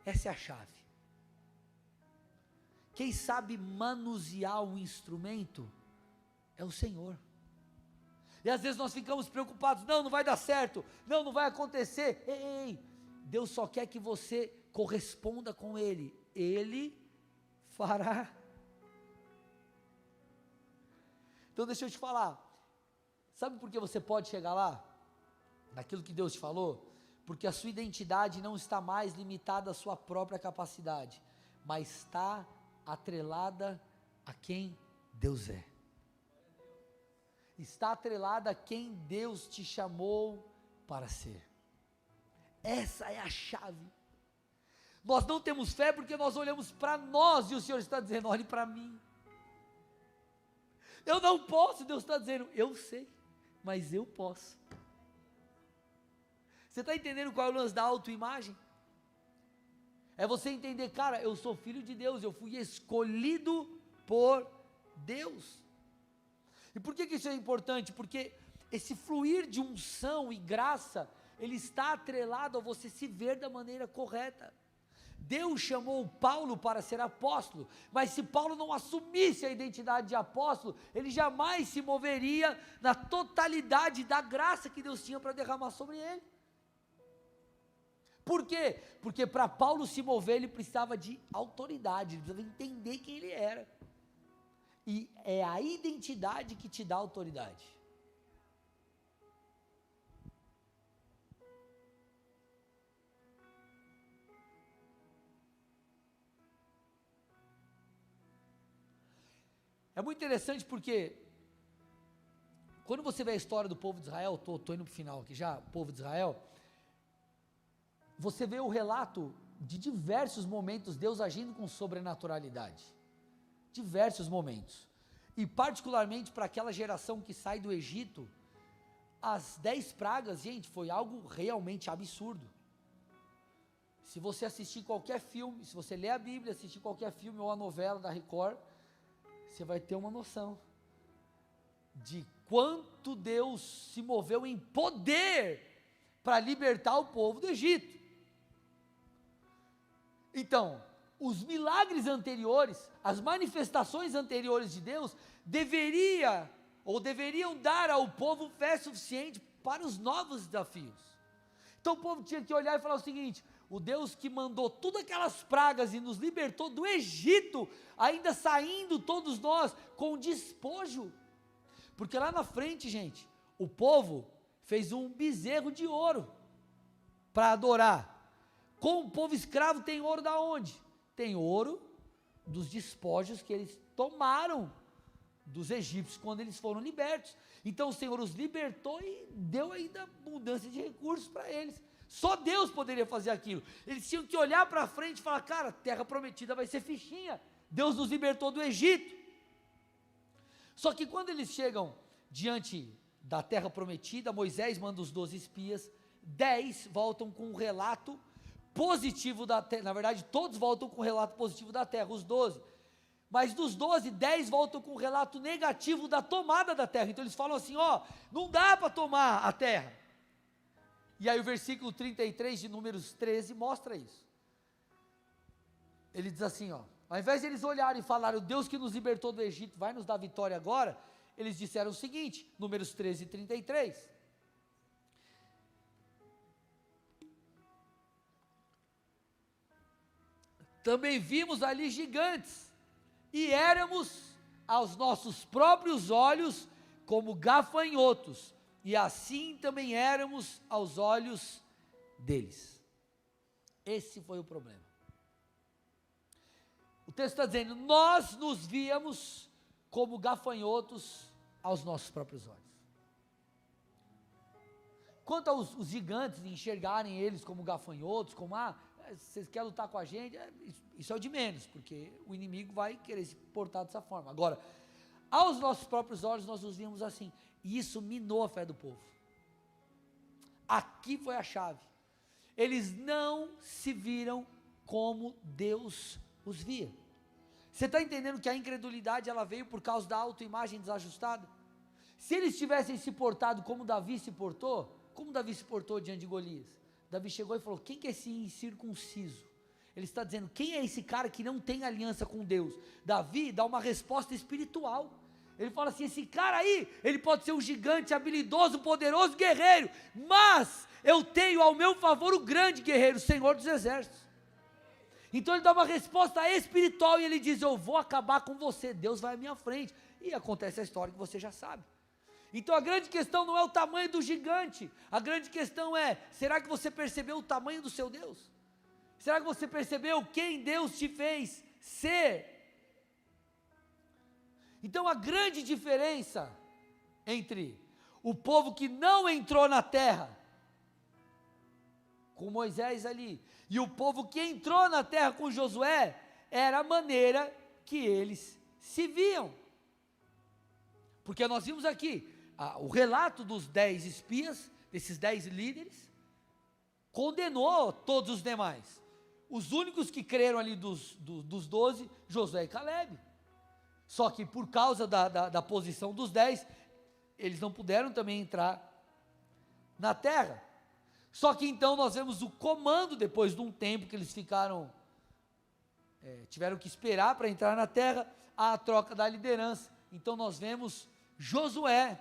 Essa é a chave. Quem sabe manusear o instrumento é o Senhor. E às vezes nós ficamos preocupados, não vai dar certo, não vai acontecer. Ei, Deus só quer que você corresponda com Ele, Ele fará. Então deixa eu te falar, sabe por que você pode chegar lá? Naquilo que Deus te falou? Porque a sua identidade não está mais limitada à sua própria capacidade, mas está atrelada a quem Deus é. Está atrelada a quem Deus te chamou para ser. Essa é a chave. Nós não temos fé porque nós olhamos para nós e o Senhor está dizendo, olhe para mim. Eu não posso, Deus está dizendo, eu sei, mas eu posso. Você está entendendo qual é o lance da autoimagem? É você entender, cara, eu sou filho de Deus, eu fui escolhido por Deus. E por que isso é importante? Porque esse fluir de unção e graça, ele está atrelado a você se ver da maneira correta. Deus chamou Paulo para ser apóstolo, mas se Paulo não assumisse a identidade de apóstolo, ele jamais se moveria na totalidade da graça que Deus tinha para derramar sobre ele. Por quê? Porque para Paulo se mover, ele precisava de autoridade, ele precisava entender quem ele era. E é a identidade que te dá autoridade. É muito interessante porque, quando você vê a história do povo de Israel, estou indo para o final aqui já, povo de Israel, você vê o relato de diversos momentos Deus agindo com sobrenaturalidade. Diversos momentos. E particularmente para aquela geração que sai do Egito, as 10 pragas, gente, foi algo realmente absurdo. Se você assistir qualquer filme, se você ler a Bíblia, assistir qualquer filme ou a novela da Record, você vai ter uma noção de quanto Deus se moveu em poder para libertar o povo do Egito. Então, os milagres anteriores, as manifestações anteriores de Deus, deveriam dar ao povo fé suficiente para os novos desafios. Então o povo tinha que olhar e falar o seguinte, o Deus que mandou todas aquelas pragas e nos libertou do Egito, ainda saindo todos nós com despojo, porque lá na frente, gente, o povo fez um bezerro de ouro, para adorar. Como o povo escravo tem ouro da onde? Tem ouro dos despojos que eles tomaram dos egípcios quando eles foram libertos. Então o Senhor os libertou e deu ainda abundância de recursos para eles. Só Deus poderia fazer aquilo. Eles tinham que olhar para frente e falar, cara, terra prometida vai ser fichinha. Deus nos libertou do Egito. Só que quando eles chegam diante da terra prometida, Moisés manda os 12 espias, 10 voltam com um relato positivo da terra. Na verdade, todos voltam com um relato positivo da terra, os 12. Mas dos 12, 10 voltam com um relato negativo da tomada da terra. Então eles falam assim, ó, não dá para tomar a terra. E aí o versículo 33 de Números 13 mostra isso. Ele diz assim, ó, ao invés de eles olharem e falarem, o Deus que nos libertou do Egito vai nos dar vitória agora, eles disseram o seguinte, Números 13, 33. Também vimos ali gigantes, e éramos aos nossos próprios olhos como gafanhotos, e assim também éramos aos olhos deles. Esse foi o problema. O texto está dizendo, nós nos víamos como gafanhotos aos nossos próprios olhos. Quanto aos gigantes enxergarem eles como gafanhotos, como, vocês querem lutar com a gente, isso é o de menos, porque o inimigo vai querer se portar dessa forma. Agora, aos nossos próprios olhos nós nos víamos assim, e isso minou a fé do povo. Aqui foi a chave. Eles não se viram como Deus os via. Você está entendendo que a incredulidade ela veio por causa da autoimagem desajustada? Se eles tivessem se portado como Davi se portou, como Davi se portou diante de Golias? Davi chegou e falou, quem que é esse incircunciso? Ele está dizendo, quem é esse cara que não tem aliança com Deus? Davi dá uma resposta espiritual. Ele fala assim, esse cara aí, ele pode ser um gigante, habilidoso, poderoso, guerreiro, mas eu tenho ao meu favor o grande guerreiro, o Senhor dos Exércitos. Então ele dá uma resposta espiritual e ele diz, eu vou acabar com você, Deus vai à minha frente. E acontece a história que você já sabe. Então a grande questão não é o tamanho do gigante, a grande questão é, será que você percebeu o tamanho do seu Deus? Será que você percebeu quem Deus te fez ser? Então a grande diferença entre o povo que não entrou na terra, com Moisés ali, e o povo que entrou na terra com Josué, era a maneira que eles se viam. Porque nós vimos aqui, o relato dos 10 espias, desses 10 líderes, condenou todos os demais. Os únicos que creram ali dos 12, Josué e Calebe. Só que por causa da posição dos 10, eles não puderam também entrar na terra. Só que então nós vemos o comando, depois de um tempo que eles ficaram, tiveram que esperar para entrar na terra, a troca da liderança. Então nós vemos Josué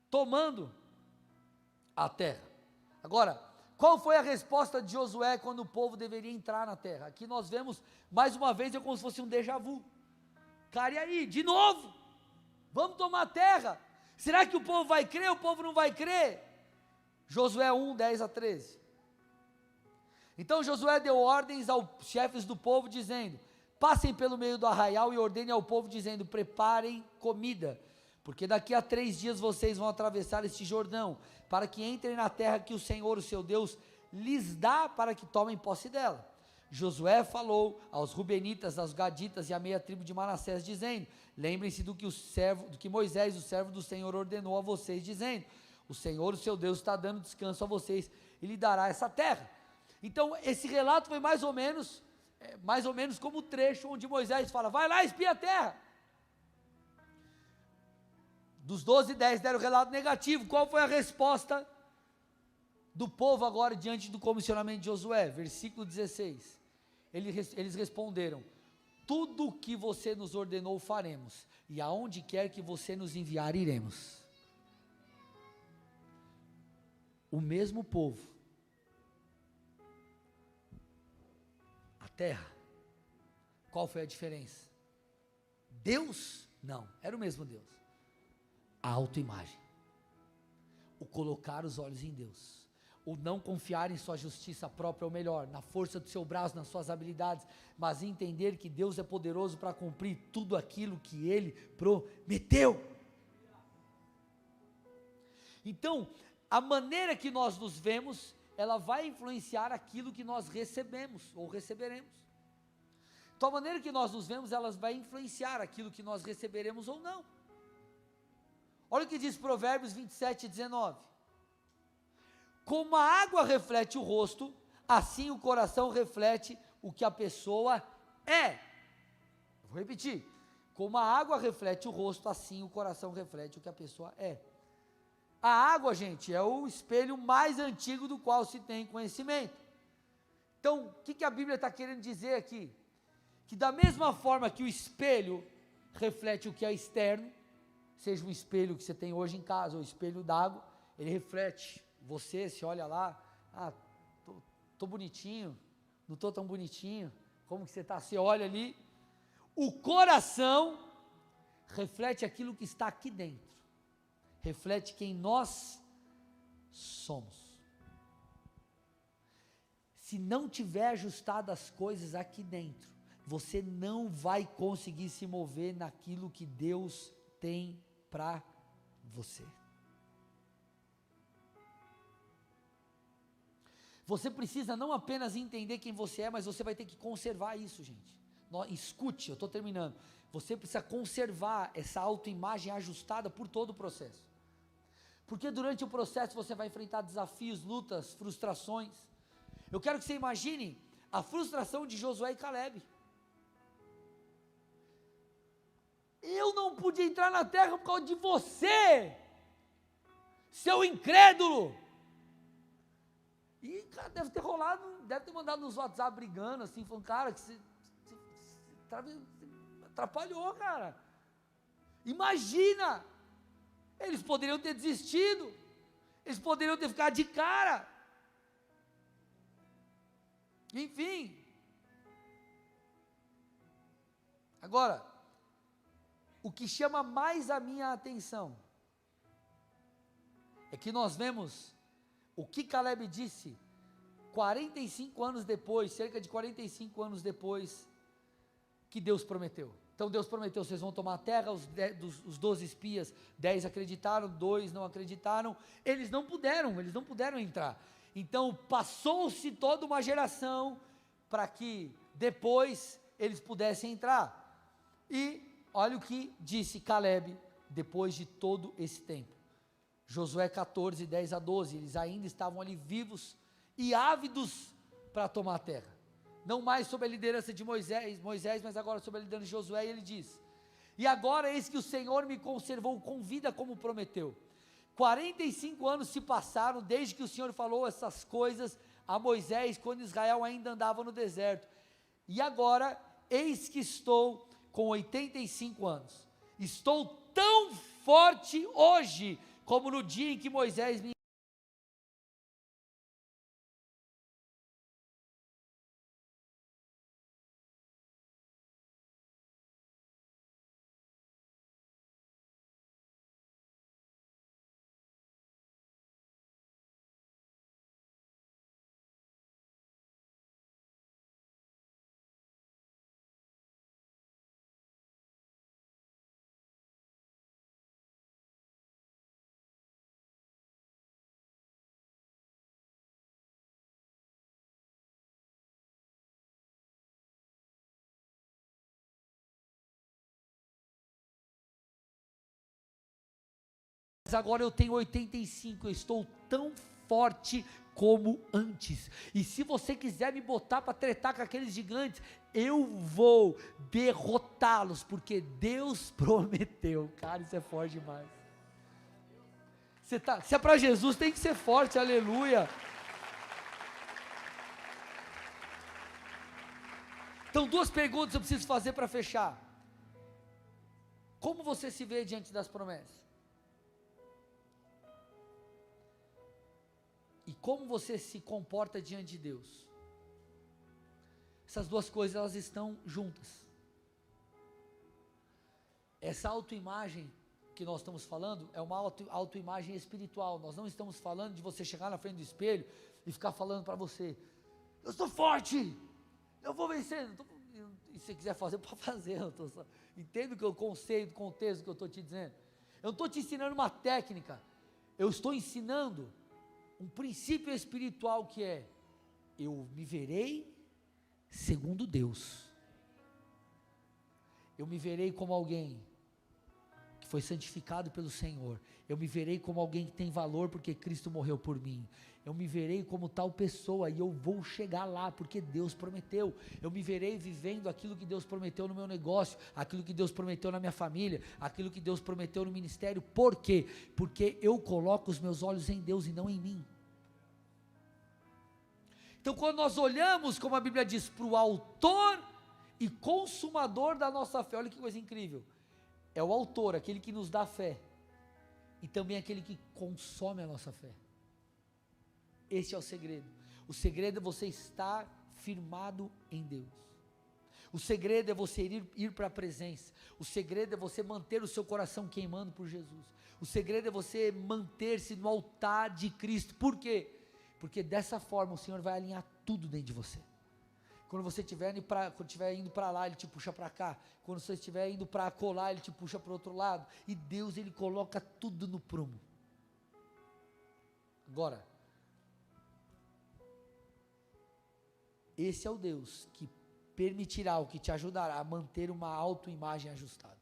tomando a terra. Agora, qual foi a resposta de Josué quando o povo deveria entrar na terra? Aqui nós vemos, mais uma vez, é como se fosse um déjà vu. Cara, e aí, de novo? Vamos tomar a terra? Será que o povo vai crer, o povo não vai crer? Josué 1, 10 a 13. Então Josué deu ordens aos chefes do povo, dizendo, passem pelo meio do arraial e ordenem ao povo, dizendo, preparem comida, porque daqui a 3 dias vocês vão atravessar este Jordão, para que entrem na terra que o Senhor, o seu Deus, lhes dá para que tomem posse dela. Josué falou aos Rubenitas, aos Gaditas e à meia tribo de Manassés, dizendo, lembrem-se do que Moisés, o servo do Senhor, ordenou a vocês, dizendo, o Senhor, o seu Deus, está dando descanso a vocês e lhe dará essa terra. Então, esse relato foi mais ou menos como o trecho onde Moisés fala, vai lá, espia a terra. Dos 12, 10 deram relato negativo. Qual foi a resposta do povo agora diante do comissionamento de Josué? Versículo 16. Eles responderam, tudo o que você nos ordenou faremos, e aonde quer que você nos enviar, iremos. O mesmo povo, a terra, qual foi a diferença? Deus? Não, era o mesmo Deus. A autoimagem, o colocar os olhos em Deus, o não confiar em sua justiça própria, ou melhor, na força do seu braço, nas suas habilidades, mas entender que Deus é poderoso para cumprir tudo aquilo que Ele prometeu. Então, a maneira que nós nos vemos, ela vai influenciar aquilo que nós recebemos, ou receberemos. Então, a maneira que nós nos vemos, ela vai influenciar aquilo que nós receberemos ou não. Olha o que diz Provérbios 27, 19. Como a água reflete o rosto, assim o coração reflete o que a pessoa é. Vou repetir. Como a água reflete o rosto, assim o coração reflete o que a pessoa é. A água, gente, é o espelho mais antigo do qual se tem conhecimento. Então, o que a Bíblia está querendo dizer aqui? Que da mesma forma que o espelho reflete o que é externo, seja um espelho que você tem hoje em casa, ou espelho d'água, ele reflete você, se olha lá, tô bonitinho, não tô tão bonitinho, como que você está? Você olha ali, o coração reflete aquilo que está aqui dentro, reflete quem nós somos. Se não tiver ajustado as coisas aqui dentro, você não vai conseguir se mover naquilo que Deus tem para você. Você precisa não apenas entender quem você é, mas você vai ter que conservar isso, gente. Escute, eu estou terminando. Você precisa conservar essa autoimagem ajustada por todo o processo. Porque durante o processo você vai enfrentar desafios, lutas, frustrações. Eu quero que você imagine a frustração de Josué e Caleb. Eu não pude entrar na terra por causa de você, seu incrédulo. E, cara, deve ter rolado, deve ter mandado nos WhatsApp brigando, assim, falando, cara, que você atrapalhou, cara. Imagina, eles poderiam ter desistido, eles poderiam ter ficado de cara. Enfim. Agora, o que chama mais a minha atenção é que nós vemos o que Caleb disse 45 anos depois, cerca de 45 anos depois, que Deus prometeu. Então Deus prometeu, vocês vão tomar a terra, os 12 espias, 10 acreditaram, 2 não acreditaram, eles não puderam entrar. Então passou-se toda uma geração para que depois eles pudessem entrar. E olha o que disse Caleb depois de todo esse tempo. Josué 14, 10 a 12, eles ainda estavam ali vivos e ávidos para tomar a terra. Não mais sob a liderança de Moisés, mas agora sob a liderança de Josué, e ele diz: e agora eis que o Senhor me conservou com vida como prometeu. 45 anos se passaram desde que o Senhor falou essas coisas a Moisés, quando Israel ainda andava no deserto. E agora, eis que estou com 85 anos. Estou tão forte hoje, como no dia em que Moisés me... Agora eu tenho 85, eu estou tão forte como antes. E se você quiser me botar para tretar com aqueles gigantes, eu vou derrotá-los, porque Deus prometeu. Cara, isso é forte demais. Se é para Jesus, tem que ser forte, aleluia. Então, 2 perguntas eu preciso fazer para fechar. Como você se vê diante das promessas? E como você se comporta diante de Deus? Essas duas coisas, elas estão juntas. Essa autoimagem que nós estamos falando, é uma autoimagem espiritual. Nós não estamos falando de você chegar na frente do espelho e ficar falando para você: eu sou forte, eu vou vencer. E se você quiser fazer, pode fazer. Entende o conceito, o contexto que eu estou te dizendo? Eu não estou te ensinando uma técnica, eu estou ensinando um princípio espiritual que é: eu me verei segundo Deus. Eu me verei como alguém que foi santificado pelo Senhor. Eu me verei como alguém que tem valor porque Cristo morreu por mim. Eu me verei como tal pessoa e eu vou chegar lá porque Deus prometeu. Eu me verei vivendo aquilo que Deus prometeu no meu negócio, aquilo que Deus prometeu na minha família, aquilo que Deus prometeu no ministério. Por quê? Porque eu coloco os meus olhos em Deus e não em mim. Então, quando nós olhamos, como a Bíblia diz, para o autor e consumador da nossa fé, olha que coisa incrível. É o autor, aquele que nos dá fé, e também aquele que consome a nossa fé. Esse é o segredo. O segredo é você estar firmado em Deus. O segredo é você ir para a presença. O segredo é você manter o seu coração queimando por Jesus. O segredo é você manter-se no altar de Cristo. Por quê? Porque dessa forma o Senhor vai alinhar tudo dentro de você. Quando você estiver indo para lá, Ele te puxa para cá. Quando você estiver indo para acolá, Ele te puxa para o outro lado. E Deus, Ele coloca tudo no prumo. Agora, esse é o Deus que permitirá, ou que te ajudará a manter uma autoimagem ajustada.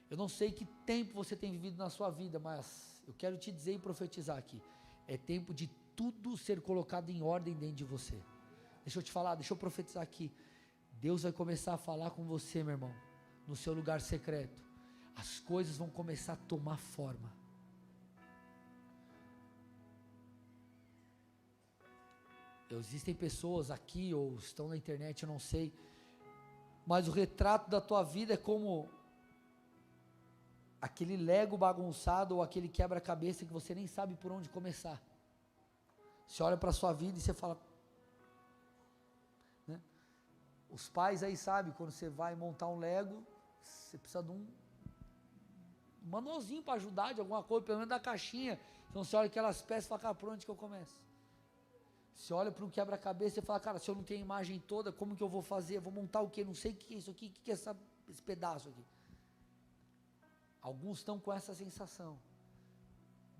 Eu não sei que tempo você tem vivido na sua vida, mas eu quero te dizer e profetizar aqui. É tempo de tudo ser colocado em ordem dentro de você. Deixa eu te falar, deixa eu profetizar aqui. Deus vai começar a falar com você, meu irmão, no seu lugar secreto. As coisas vão começar a tomar forma. Existem pessoas aqui, ou estão na internet, eu não sei, mas o retrato da tua vida é como aquele Lego bagunçado, ou aquele quebra-cabeça que você nem sabe por onde começar. Você olha para a sua vida e você fala, né? Os pais aí sabem, quando você vai montar um Lego, você precisa de um manualzinho para ajudar de alguma coisa, pelo menos da caixinha. Então você olha aquelas peças e fala, cara, por onde que eu começo? Você olha para um quebra-cabeça e fala, cara, se eu não tenho a imagem toda, como que eu vou fazer? Eu vou montar o quê? Não sei o que é isso aqui, o que é esse pedaço aqui? Alguns estão com essa sensação.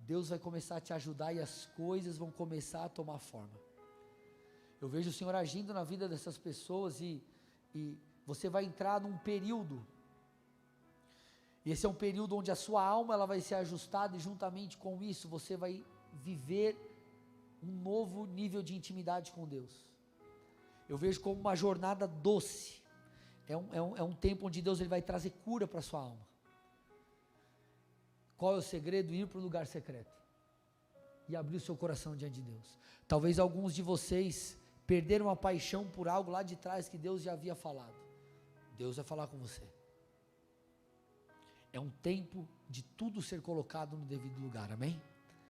Deus vai começar a te ajudar e as coisas vão começar a tomar forma. Eu vejo o Senhor agindo na vida dessas pessoas e você vai entrar num período, e esse é um período onde a sua alma ela vai ser ajustada, e juntamente com isso você vai viver um novo nível de intimidade com Deus. Eu vejo como uma jornada doce. É um tempo onde Deus ele vai trazer cura para a sua alma. Qual é o segredo? Ir para o lugar secreto e abrir o seu coração diante de Deus. Talvez alguns de vocês perderam a paixão por algo lá de trás que Deus já havia falado. Deus vai falar com você. É um tempo de tudo ser colocado no devido lugar, amém?